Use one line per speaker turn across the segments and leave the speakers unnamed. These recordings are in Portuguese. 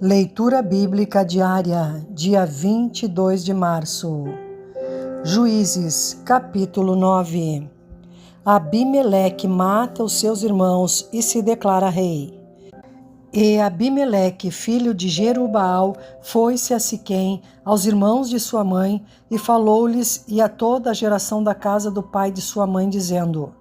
Leitura Bíblica Diária, dia 22 de março. Juízes, capítulo 9. Abimeleque mata os seus irmãos e se declara rei. E Abimeleque, filho de Jerubaal, foi-se a Siquém, aos irmãos de sua mãe, e falou-lhes e a toda a geração da casa do pai de sua mãe, dizendo: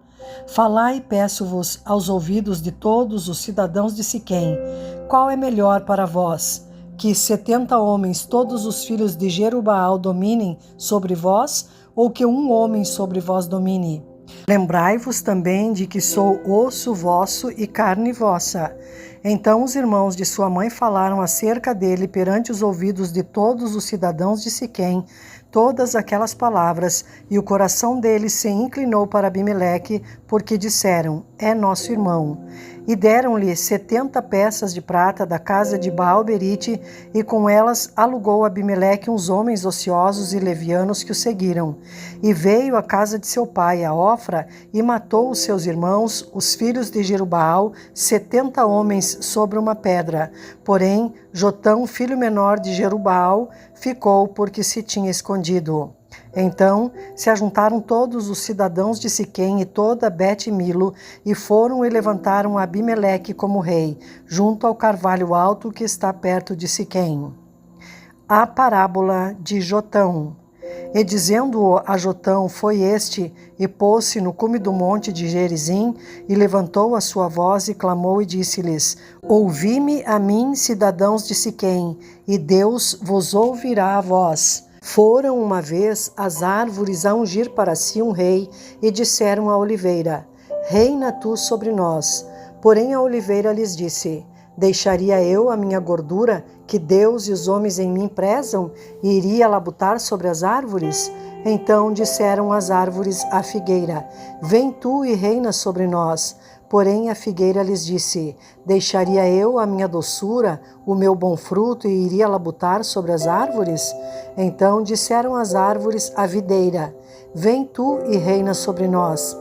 Falai, peço-vos, aos ouvidos de todos os cidadãos de Siquém, qual é melhor para vós? Que 70 homens, todos os filhos de Jerubaal, dominem sobre vós, ou que um homem sobre vós domine? Lembrai-vos também de que sou osso vosso e carne vossa. Então os irmãos de sua mãe falaram acerca dele perante os ouvidos de todos os cidadãos de Siquém, todas aquelas palavras, e o coração deles se inclinou para Abimeleque, porque disseram: é nosso irmão. E deram-lhe 70 peças de prata da casa de Baal-Berite, e com elas alugou Abimeleque uns homens ociosos e levianos que o seguiram. E veio à casa de seu pai, a Ofra, e matou os seus irmãos, os filhos de Jerubaal, 70 homens sobre uma pedra. Porém, Jotão, filho menor de Jerubaal, ficou porque se tinha escondido. Então se ajuntaram todos os cidadãos de Siquém e toda Bet-Milo, e foram e levantaram Abimeleque como rei, junto ao carvalho alto que está perto de Siquém. A parábola de Jotão. E dizendo a Jotão, foi este, e pôs-se no cume do monte de Gerizim, e levantou a sua voz e clamou e disse-lhes: Ouvi-me a mim, cidadãos de Siquém, e Deus vos ouvirá a vós. Foram uma vez as árvores a ungir para si um rei, e disseram à oliveira: Reina tu sobre nós. Porém a oliveira lhes disse: Deixaria eu a minha gordura, que Deus e os homens em mim prezam, e iria labutar sobre as árvores? Então disseram as árvores à figueira: Vem tu e reina sobre nós. Porém a figueira lhes disse: Deixaria eu a minha doçura, o meu bom fruto, e iria labutar sobre as árvores? Então disseram as árvores à videira: Vem tu e reina sobre nós.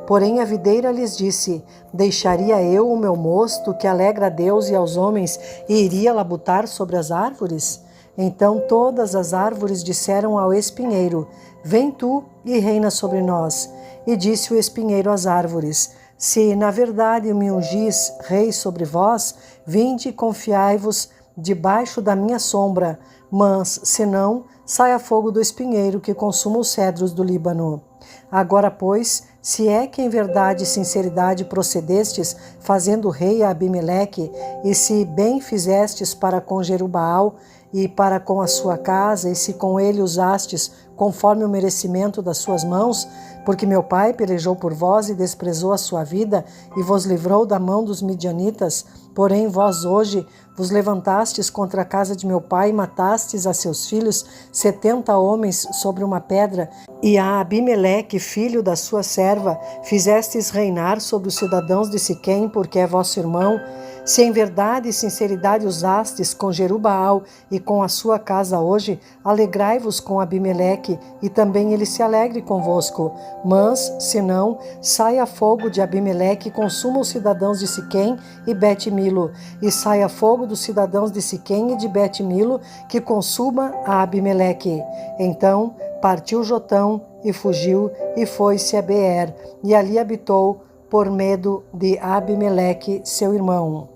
Porém a videira lhes disse: Deixaria eu o meu mosto, que alegra a Deus e aos homens, e iria labutar sobre as árvores? Então todas as árvores disseram ao espinheiro: Vem tu e reina sobre nós. E disse o espinheiro às árvores: Se na verdade me ungis rei sobre vós, vinde e confiai-vos debaixo da minha sombra, mas, se não, saia fogo do espinheiro que consuma os cedros do Líbano. Agora, pois, se é que em verdade e sinceridade procedestes, fazendo rei a Abimeleque, e se bem fizestes para com Jerubaal e para com a sua casa, e se com ele usastes conforme o merecimento das suas mãos, porque meu pai pelejou por vós e desprezou a sua vida, e vos livrou da mão dos midianitas, porém vós hoje vos levantastes contra a casa de meu pai e matastes a seus filhos, 70 homens sobre uma pedra, e a Abimeleque, filho da sua serva, fizestes reinar sobre os cidadãos de Siquém, porque é vosso irmão. Se em verdade e sinceridade usastes com Jerubaal e com a sua casa hoje, alegrai-vos com Abimeleque, e também ele se alegre convosco. Mas, se não, saia fogo de Abimeleque e consuma os cidadãos de Siquém e Bet-Milo, e saia fogo dos cidadãos de Siquém e de Bet-Milo, que consuma a Abimeleque. Então partiu Jotão e fugiu, e foi-se a Beer, e ali habitou, por medo de Abimeleque, seu irmão.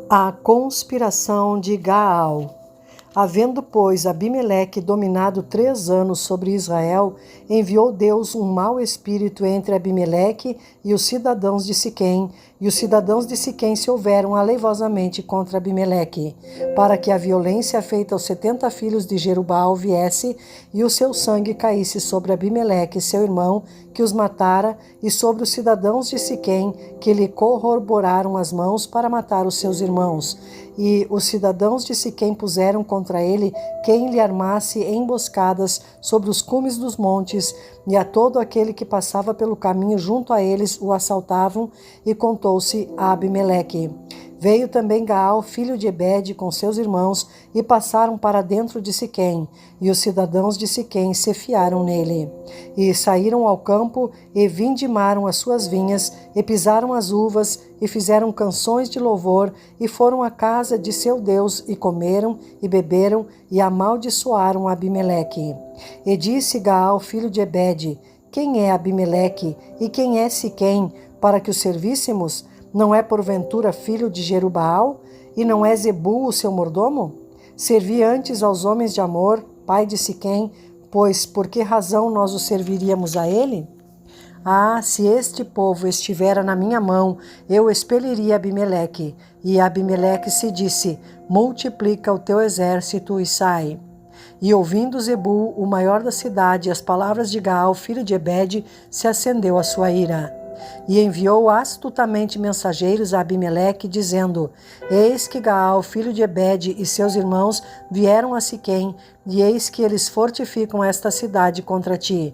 A conspiração de Gaal. Havendo, pois, Abimeleque dominado 3 anos sobre Israel, enviou Deus um mau espírito entre Abimeleque e os cidadãos de Siquém, e os cidadãos de Siquém se houveram aleivosamente contra Abimeleque, para que a violência feita aos 70 filhos de Jerubaal viesse, e o seu sangue caísse sobre Abimeleque, seu irmão, que os matara, e sobre os cidadãos de Siquém, que lhe corroboraram as mãos para matar os seus irmãos. E os cidadãos de Siquém puseram contra ele quem lhe armasse emboscadas sobre os cumes dos montes, e a todo aquele que passava pelo caminho junto a eles o assaltavam, e contou-se a Abimeleque. Veio também Gaal, filho de Ebede, com seus irmãos, e passaram para dentro de Siquém, e os cidadãos de Siquém se fiaram nele. E saíram ao campo, e vindimaram as suas vinhas, e pisaram as uvas, e fizeram canções de louvor, e foram à casa de seu Deus, e comeram, e beberam, e amaldiçoaram Abimeleque. E disse Gaal, filho de Ebede: Quem é Abimeleque, e quem é Siquém, para que o servíssemos? Não é porventura filho de Jerubaal? E não é Zebul o seu mordomo? Servi antes aos homens de Amor, pai de Siquém, pois por que razão nós o serviríamos a ele? Ah, se este povo estivera na minha mão, eu expeliria Abimeleque. E Abimeleque se disse: multiplica o teu exército e sai. E ouvindo Zebul, o maior da cidade, as palavras de Gaal, filho de Ebede, se acendeu a sua ira. E enviou astutamente mensageiros a Abimeleque, dizendo: Eis que Gaal, filho de Ebede, e seus irmãos vieram a Siquém, e eis que eles fortificam esta cidade contra ti.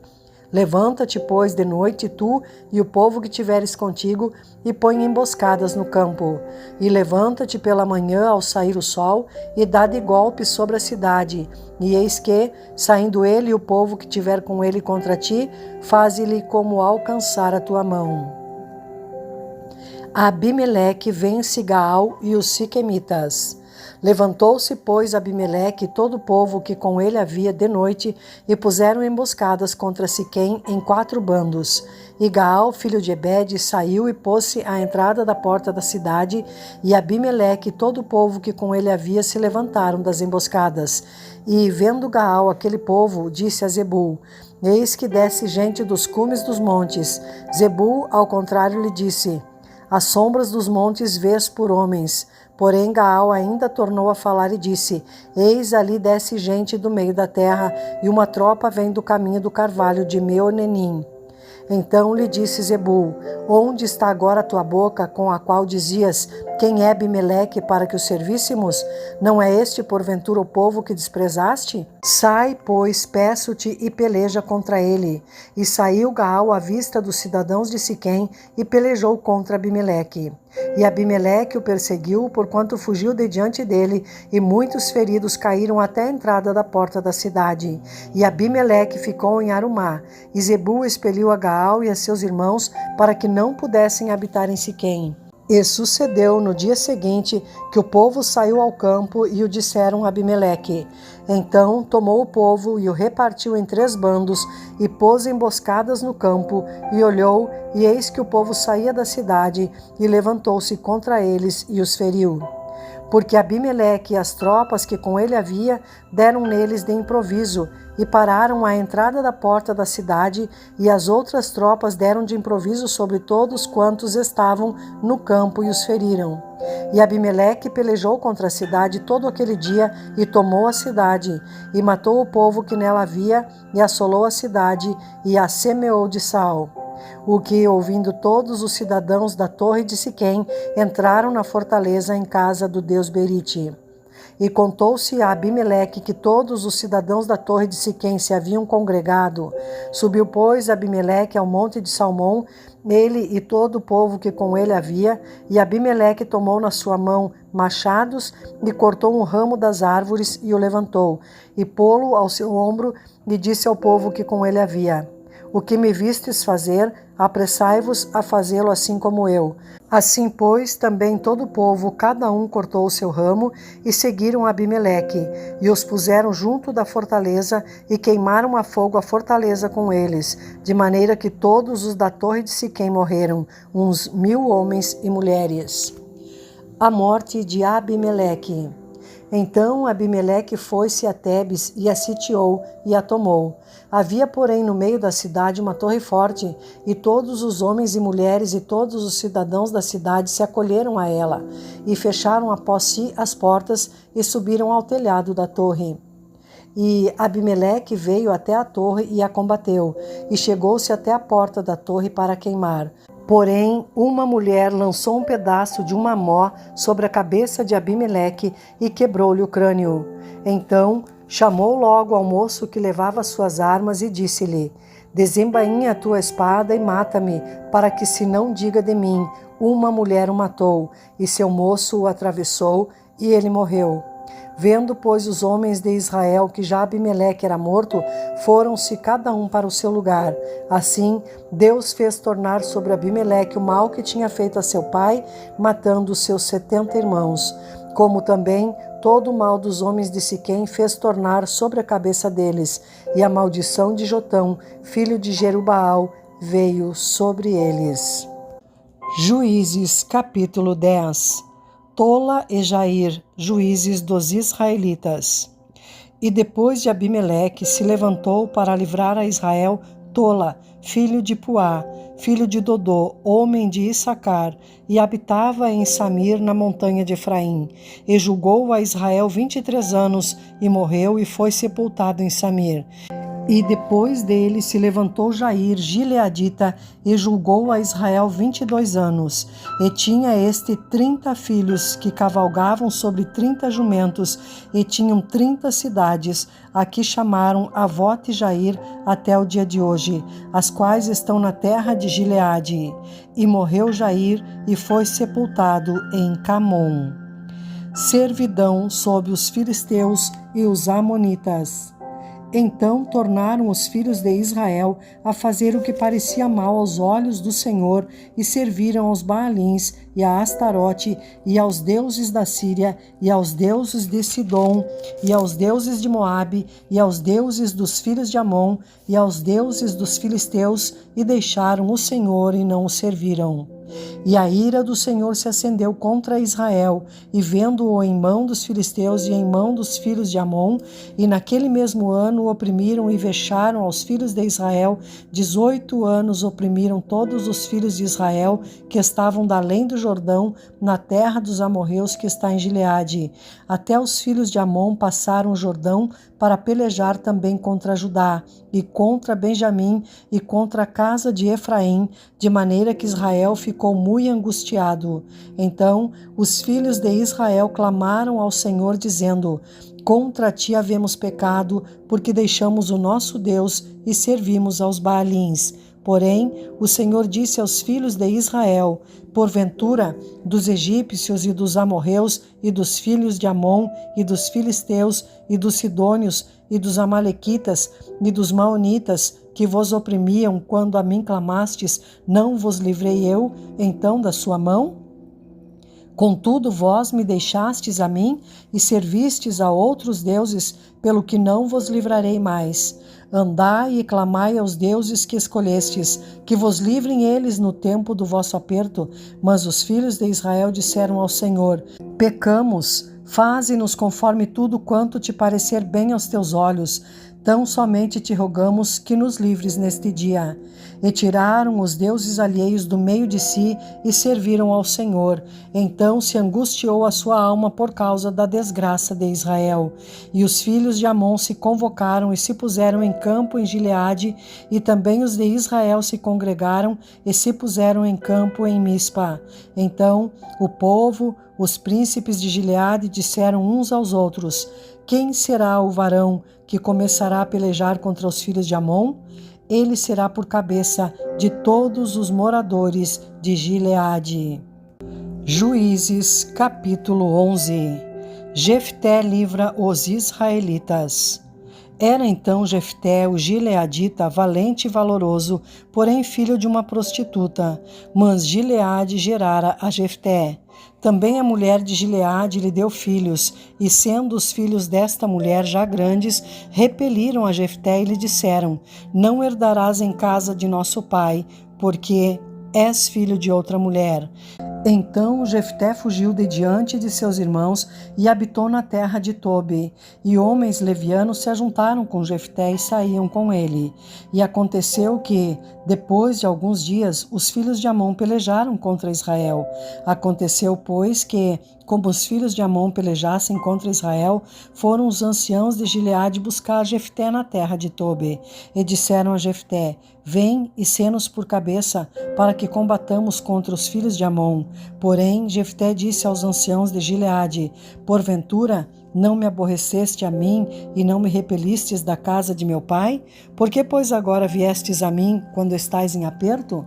Levanta-te, pois, de noite, tu e o povo que tiveres contigo, e põe emboscadas no campo. E levanta-te pela manhã ao sair o sol, e dá de golpe sobre a cidade. E eis que, saindo ele e o povo que tiver com ele contra ti, faze-lhe como alcançar a tua mão. Abimeleque vence Gaal e os siquemitas. Levantou-se, pois, Abimeleque e todo o povo que com ele havia de noite, e puseram emboscadas contra Siquém em 4 bandos. E Gaal, filho de Ebede, saiu e pôs-se à entrada da porta da cidade, e Abimeleque e todo o povo que com ele havia se levantaram das emboscadas. E, vendo Gaal aquele povo, disse a Zebul: Eis que desce gente dos cumes dos montes. Zebul, ao contrário, lhe disse: As sombras dos montes vês por homens. Porém Gaal ainda tornou a falar e disse: Eis ali desce gente do meio da terra, e uma tropa vem do caminho do carvalho de Meonenim. Então lhe disse Zebul: Onde está agora a tua boca, com a qual dizias: Quem é Abimeleque, para que o servíssemos? Não é este, porventura, o povo que desprezaste? Sai, pois, peço-te, e peleja contra ele. E saiu Gaal à vista dos cidadãos de Siquém, e pelejou contra Abimeleque. E Abimeleque o perseguiu, porquanto fugiu de diante dele, e muitos feridos caíram até a entrada da porta da cidade. E Abimeleque ficou em Arumá. E Zebul expeliu a Gaal e a seus irmãos, para que não pudessem habitar em Siquém. E sucedeu no dia seguinte que o povo saiu ao campo e o disseram a Abimeleque. Então tomou o povo e o repartiu em 3 bandos e pôs emboscadas no campo e olhou, e eis que o povo saía da cidade e levantou-se contra eles e os feriu. Porque Abimeleque e as tropas que com ele havia deram neles de improviso e pararam à entrada da porta da cidade, e as outras tropas deram de improviso sobre todos quantos estavam no campo e os feriram. E Abimeleque pelejou contra a cidade todo aquele dia e tomou a cidade, e matou o povo que nela havia, e assolou a cidade, e a semeou de sal. O que, ouvindo todos os cidadãos da torre de Siquém, entraram na fortaleza em casa do deus Berite. E contou-se a Abimeleque que todos os cidadãos da torre de Siquém se haviam congregado. Subiu, pois, Abimeleque ao monte de Salmão, ele e todo o povo que com ele havia, e Abimeleque tomou na sua mão machados e cortou um ramo das árvores e o levantou, e pô-lo ao seu ombro, e disse ao povo que com ele havia: O que me vistes fazer, apressai-vos a fazê-lo assim como eu. Assim, pois, também todo o povo, cada um cortou o seu ramo, e seguiram Abimeleque, e os puseram junto da fortaleza, e queimaram a fogo a fortaleza com eles, de maneira que todos os da torre de Siquém morreram, uns 1000 homens e mulheres. A morte de Abimeleque. Então Abimeleque foi-se a Tebes e a sitiou e a tomou. Havia, porém, no meio da cidade uma torre forte, e todos os homens e mulheres e todos os cidadãos da cidade se acolheram a ela, e fecharam após si as portas e subiram ao telhado da torre. E Abimeleque veio até a torre e a combateu, e chegou-se até a porta da torre para queimar. Porém, uma mulher lançou um pedaço de uma mó sobre a cabeça de Abimeleque e quebrou-lhe o crânio. Então chamou logo ao moço que levava suas armas e disse-lhe: Desembainha a tua espada e mata-me, para que se não diga de mim, uma mulher o matou, e seu moço o atravessou, e ele morreu. Vendo, pois, os homens de Israel que já Abimeleque era morto, foram-se cada um para o seu lugar. Assim, Deus fez tornar sobre Abimeleque o mal que tinha feito a seu pai, matando os seus 70 irmãos. Como também todo o mal dos homens de Siquém fez tornar sobre a cabeça deles, e a maldição de Jotão, filho de Jerubaal, veio sobre eles. Juízes, capítulo 10. Tola e Jair, juízes dos israelitas. E depois de Abimeleque se levantou para livrar a Israel Tola, filho de Puá, filho de Dodô, homem de Issacar, e habitava em Samir, na montanha de Efraim. E julgou a Israel 23 anos, e morreu e foi sepultado em Samir. E depois dele se levantou Jair, gileadita, e julgou a Israel 22 anos. E tinha este 30 filhos, que cavalgavam sobre 30 jumentos, e tinham 30 cidades, a que chamaram Avote Jair até o dia de hoje, as quais estão na terra de Gileade. E morreu Jair, e foi sepultado em Camom. Servidão sob os filisteus e os amonitas. Então tornaram os filhos de Israel a fazer o que parecia mal aos olhos do Senhor, e serviram aos Baalins e a Astarote, e aos deuses da Síria, e aos deuses de Sidom, e aos deuses de Moabe, e aos deuses dos filhos de Amon, e aos deuses dos filisteus, e deixaram o Senhor e não o serviram. E a ira do Senhor se acendeu contra Israel, e vendo-o em mão dos filisteus e em mão dos filhos de Amon, e naquele mesmo ano o oprimiram e vexaram aos filhos de Israel. 18 anos oprimiram todos os filhos de Israel que estavam da além do Jordão, na terra dos amorreus que está em Gileade. Até os filhos de Amon passaram o Jordão para pelejar também contra Judá, e contra Benjamim, e contra a casa de Efraim, de maneira que Israel ficou muito angustiado. Então os filhos de Israel clamaram ao Senhor, dizendo: Contra ti havemos pecado, porque deixamos o nosso Deus e servimos aos Baalins. Porém, o Senhor disse aos filhos de Israel: Porventura, dos egípcios e dos amorreus e dos filhos de Amon e dos filisteus e dos sidônios e dos amalequitas e dos maonitas que vos oprimiam quando a mim clamastes, não vos livrei eu então da sua mão? Contudo, vós me deixastes a mim e servistes a outros deuses, pelo que não vos livrarei mais. Andai e clamai aos deuses que escolhestes, que vos livrem eles no tempo do vosso aperto. Mas os filhos de Israel disseram ao Senhor: Pecamos, faze-nos conforme tudo quanto te parecer bem aos teus olhos. Tão somente te rogamos que nos livres neste dia. E tiraram os deuses alheios do meio de si e serviram ao Senhor. Então se angustiou a sua alma por causa da desgraça de Israel. E os filhos de Amon se convocaram e se puseram em campo em Gileade, e também os de Israel se congregaram e se puseram em campo em Mispa. Então o povo, os príncipes de Gileade, disseram uns aos outros: Quem será o varão que começará a pelejar contra os filhos de Amon? Ele será por cabeça de todos os moradores de Gileade. Juízes, capítulo 11. Jefté livra os israelitas. Era então Jefté, o gileadita, valente e valoroso, porém filho de uma prostituta. Mas Gileade gerara a Jefté. Também a mulher de Gileade lhe deu filhos, e sendo os filhos desta mulher já grandes, repeliram a Jefté e lhe disseram: Não herdarás em casa de nosso pai, porque és filho de outra mulher. Então Jefté fugiu de diante de seus irmãos e habitou na terra de Tobi. E homens levianos se ajuntaram com Jefté e saíam com ele. E aconteceu que, depois de alguns dias, os filhos de Amon pelejaram contra Israel. Aconteceu, pois, que, como os filhos de Amon pelejassem contra Israel, foram os anciãos de Gileade buscar Jefté na terra de Tobi. E disseram a Jefté: Vem e sê-nos por cabeça, para que combatamos contra os filhos de Amon. Porém, Jefté disse aos anciãos de Gileade: Porventura, Não me aborreceste a mim e não me repelistes da casa de meu pai? Por que, pois, agora viestes a mim quando estais em aperto?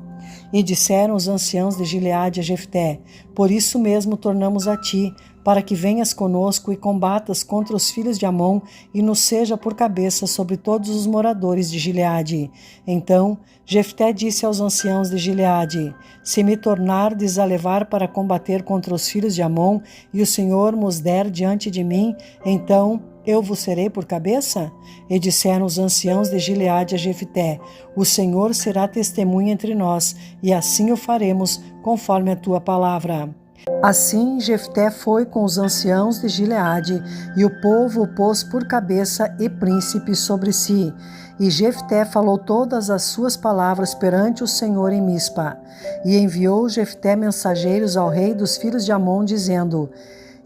E disseram os anciãos de Gileade a Jefté: Por isso mesmo tornamos a ti, para que venhas conosco e combatas contra os filhos de Amon e nos seja por cabeça sobre todos os moradores de Gileade. Então Jefté disse aos anciãos de Gileade: Se me tornardes a levar para combater contra os filhos de Amon e o Senhor nos der diante de mim, então eu vos serei por cabeça? E disseram os anciãos de Gileade a Jefté: O Senhor será testemunha entre nós, e assim o faremos, conforme a tua palavra. Assim Jefté foi com os anciãos de Gileade, e o povo o pôs por cabeça e príncipe sobre si. E Jefté falou todas as suas palavras perante o Senhor em Mispa. E enviou Jefté mensageiros ao rei dos filhos de Amon, dizendo: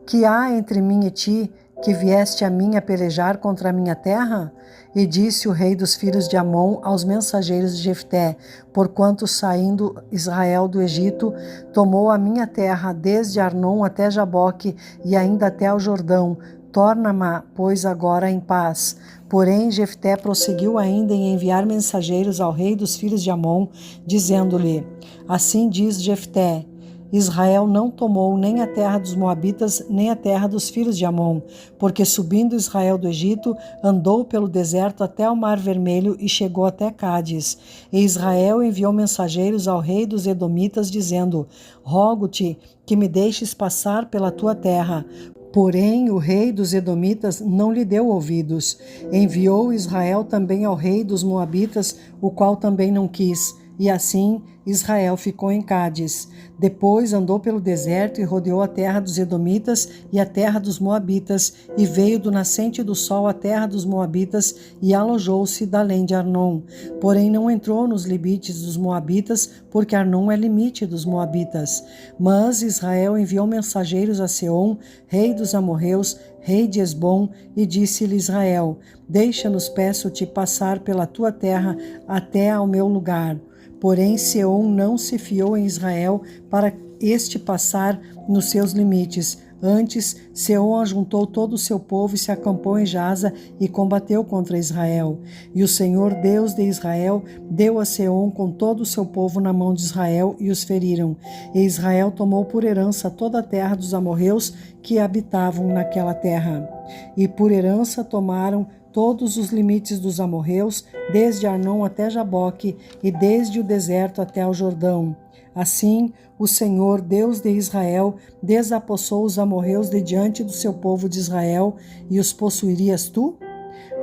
Que há entre mim e ti, que vieste a mim a pelejar contra a minha terra? E disse o rei dos filhos de Amon aos mensageiros de Jefté: Porquanto saindo Israel do Egito, tomou a minha terra desde Arnon até Jaboque e ainda até o Jordão. Torna-ma, pois, agora em paz. Porém, Jefté prosseguiu ainda em enviar mensageiros ao rei dos filhos de Amon, dizendo-lhe: Assim diz Jefté: Israel não tomou nem a terra dos Moabitas, nem a terra dos filhos de Amon, porque subindo Israel do Egito, andou pelo deserto até o Mar Vermelho e chegou até Cádiz. E Israel enviou mensageiros ao rei dos Edomitas, dizendo: Rogo-te que me deixes passar pela tua terra. Porém, o rei dos Edomitas não lhe deu ouvidos. Enviou Israel também ao rei dos Moabitas, o qual também não quis. E assim Israel ficou em Cádiz. Depois andou pelo deserto e rodeou a terra dos Edomitas e a terra dos Moabitas, e veio do nascente do sol à terra dos Moabitas, e alojou-se da além de Arnon. Porém não entrou nos limites dos Moabitas, porque Arnon é limite dos Moabitas. Mas Israel enviou mensageiros a Seom, rei dos amorreus, rei de Esbom, e disse-lhe Israel: Deixa-nos, peço-te, passar pela tua terra até ao meu lugar. Porém, Seom não se fiou em Israel para este passar nos seus limites. Antes, Seom ajuntou todo o seu povo e se acampou em Jaza e combateu contra Israel. E o Senhor, Deus de Israel, deu a Seom com todo o seu povo na mão de Israel e os feriram. E Israel tomou por herança toda a terra dos amorreus que habitavam naquela terra. E por herança tomaram todos os limites dos amorreus, desde Arnon até Jaboque, e desde o deserto até o Jordão. Assim, o Senhor, Deus de Israel, desapossou os amorreus de diante do seu povo de Israel, e os possuirias tu?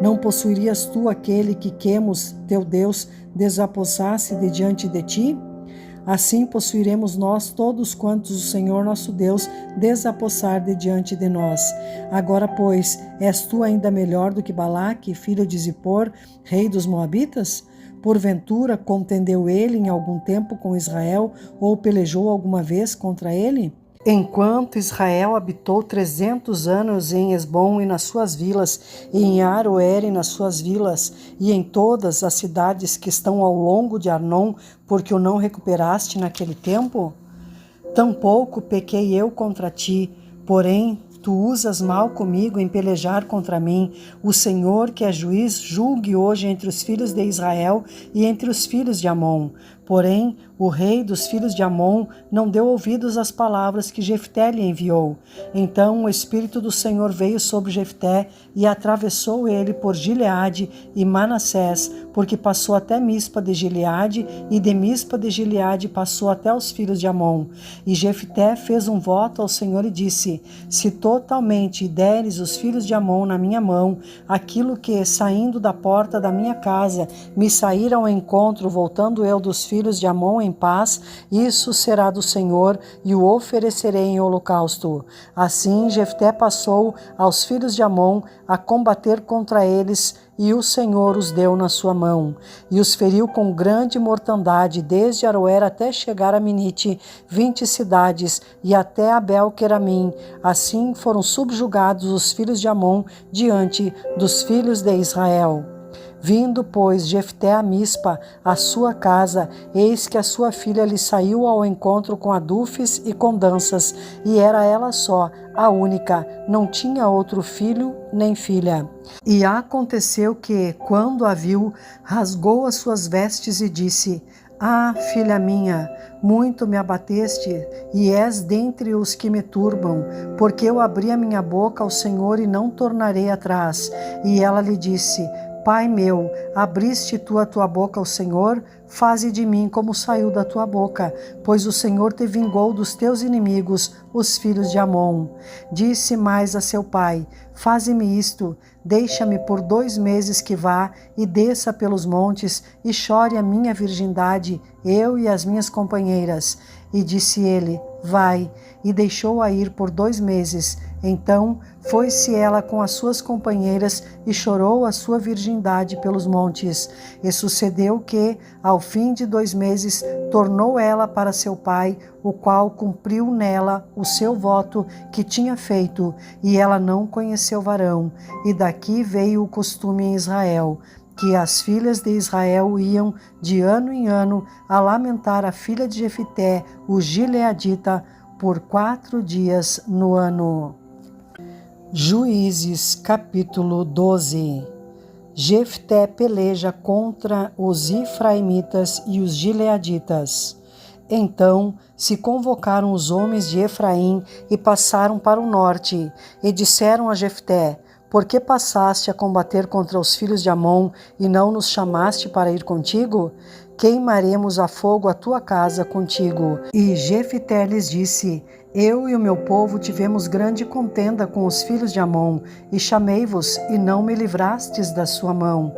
Não possuirias tu aquele que Quemos, teu Deus, desapossasse de diante de ti? Assim possuiremos nós todos quantos o Senhor nosso Deus desapossar de diante de nós. Agora, pois, és tu ainda melhor do que Balaque, filho de Zippor, rei dos Moabitas? Porventura, contendeu ele em algum tempo com Israel, ou pelejou alguma vez contra ele? Enquanto Israel habitou 300 anos em Esbom e nas suas vilas, e em Aroer e nas suas vilas, e em todas as cidades que estão ao longo de Arnon, porque o não recuperaste naquele tempo? Tampouco pequei eu contra ti, porém tu usas mal comigo em pelejar contra mim. O Senhor, que é juiz, julgue hoje entre os filhos de Israel e entre os filhos de Amon. Porém, o rei dos filhos de Amon não deu ouvidos às palavras que Jefté lhe enviou. Então o Espírito do Senhor veio sobre Jefté e atravessou ele por Gileade e Manassés, porque passou até Mispa de Gileade, e de Mispa de Gileade passou até os filhos de Amon. E Jefté fez um voto ao Senhor e disse: Se totalmente deres os filhos de Amon na minha mão, aquilo que, saindo da porta da minha casa, me sair ao encontro, voltando eu dos filhos de Amon em paz, isso será do Senhor, e o oferecerei em holocausto. Assim Jefté passou aos filhos de Amon a combater contra eles, e o Senhor os deu na sua mão, e os feriu com grande mortandade, desde Aroer até chegar a Minite, 20 cidades, e até Abel-Queramim. Assim foram subjugados os filhos de Amon diante dos filhos de Israel. Vindo, pois, Jefté a Mispa, à sua casa, eis que a sua filha lhe saiu ao encontro com adufes e com danças, e era ela só, a única, não tinha outro filho nem filha. E aconteceu que, quando a viu, rasgou as suas vestes e disse: Ah, filha minha, muito me abateste, e és dentre os que me turbam, porque eu abri a minha boca ao Senhor e não tornarei atrás. E ela lhe disse: Pai meu, abriste tu a tua boca ao Senhor, faze de mim como saiu da tua boca, pois o Senhor te vingou dos teus inimigos, os filhos de Amon. Disse mais a seu pai: Faze-me isto, deixa-me por 2 meses que vá e desça pelos montes e chore a minha virgindade, eu e as minhas companheiras. E disse ele: Vai, e deixou-a ir por 2 meses. Então foi-se ela com as suas companheiras e chorou a sua virgindade pelos montes. E sucedeu que, ao fim de 2 meses, tornou ela para seu pai, o qual cumpriu nela o seu voto que tinha feito, e ela não conheceu varão. E daqui veio o costume em Israel, que as filhas de Israel iam de ano em ano a lamentar a filha de Jefté, o gileadita, por 4 dias no ano. Juízes, capítulo 12. Jefté peleja contra os Efraimitas e os Gileaditas. Então se convocaram os homens de Efraim e passaram para o norte, e disseram a Jefté: Por que passaste a combater contra os filhos de Amon e não nos chamaste para ir contigo? Queimaremos a fogo a tua casa contigo. E Jefté lhes disse: Eu e o meu povo tivemos grande contenda com os filhos de Amon, e chamei-vos, e não me livrastes da sua mão.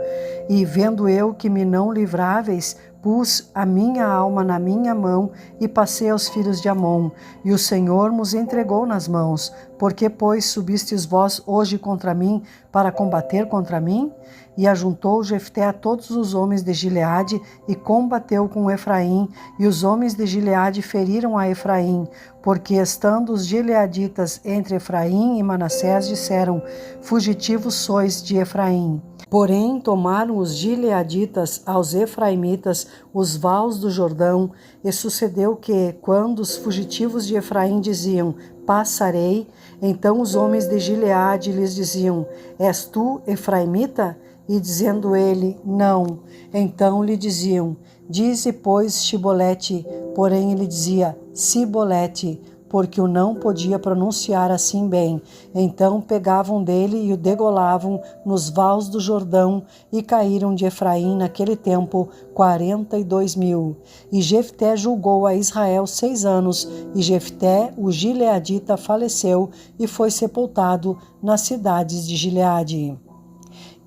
E vendo eu que me não livráveis, pus a minha alma na minha mão e passei aos filhos de Amon, e o Senhor nos entregou nas mãos. Por que, pois, subistes vós hoje contra mim para combater contra mim? E ajuntou Jefté a todos os homens de Gileade e combateu com Efraim, e os homens de Gileade feriram a Efraim, porque estando os gileaditas entre Efraim e Manassés, disseram: Fugitivos sois de Efraim. Porém tomaram os gileaditas aos efraimitas os vales do Jordão, e sucedeu que, quando os fugitivos de Efraim diziam: Passarei, então os homens de Gileade lhes diziam: És tu efraimita? E dizendo ele: Não, então lhe diziam: Dize, pois, Shibolete. Porém ele dizia: Sibolete, porque o não podia pronunciar assim bem. Então pegavam dele e o degolavam nos vales do Jordão, e caíram de Efraim naquele tempo 42.000. E Jefté julgou a Israel 6 anos, e Jefté, o gileadita, faleceu e foi sepultado nas cidades de Gileade.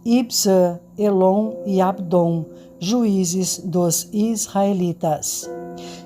Ibzã, Elon e Abdom, juízes dos israelitas.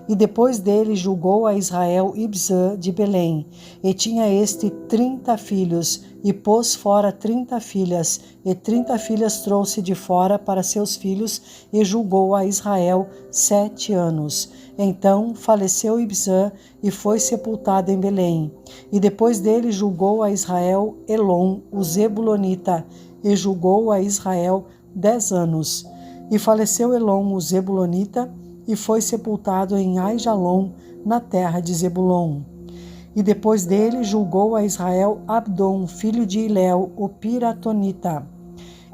E depois dele julgou a Israel Ibzã de Belém, e tinha este 30 filhos, e pôs fora 30 filhas, e 30 filhas trouxe de fora para seus filhos, e julgou a Israel 7 anos. Então faleceu Ibzã e foi sepultado em Belém. E depois dele julgou a Israel Elon, o Zebulonita, e julgou a Israel 10 anos. E faleceu Elon, o Zebulonita, e foi sepultado em Aijalon, na terra de Zebulon. E depois dele julgou a Israel Abdom, filho de Hilel, o Piratonita.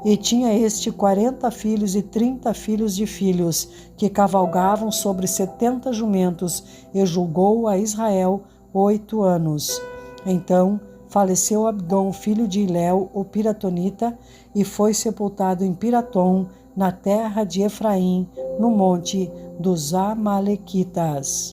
E tinha este 40 filhos e 30 filhos de filhos, que cavalgavam sobre 70 jumentos, e julgou a Israel 8 anos. Então faleceu Abdom, filho de Hilel, o Piratonita, e foi sepultado em Piratom, na terra de Efraim, no monte dos Amalequitas.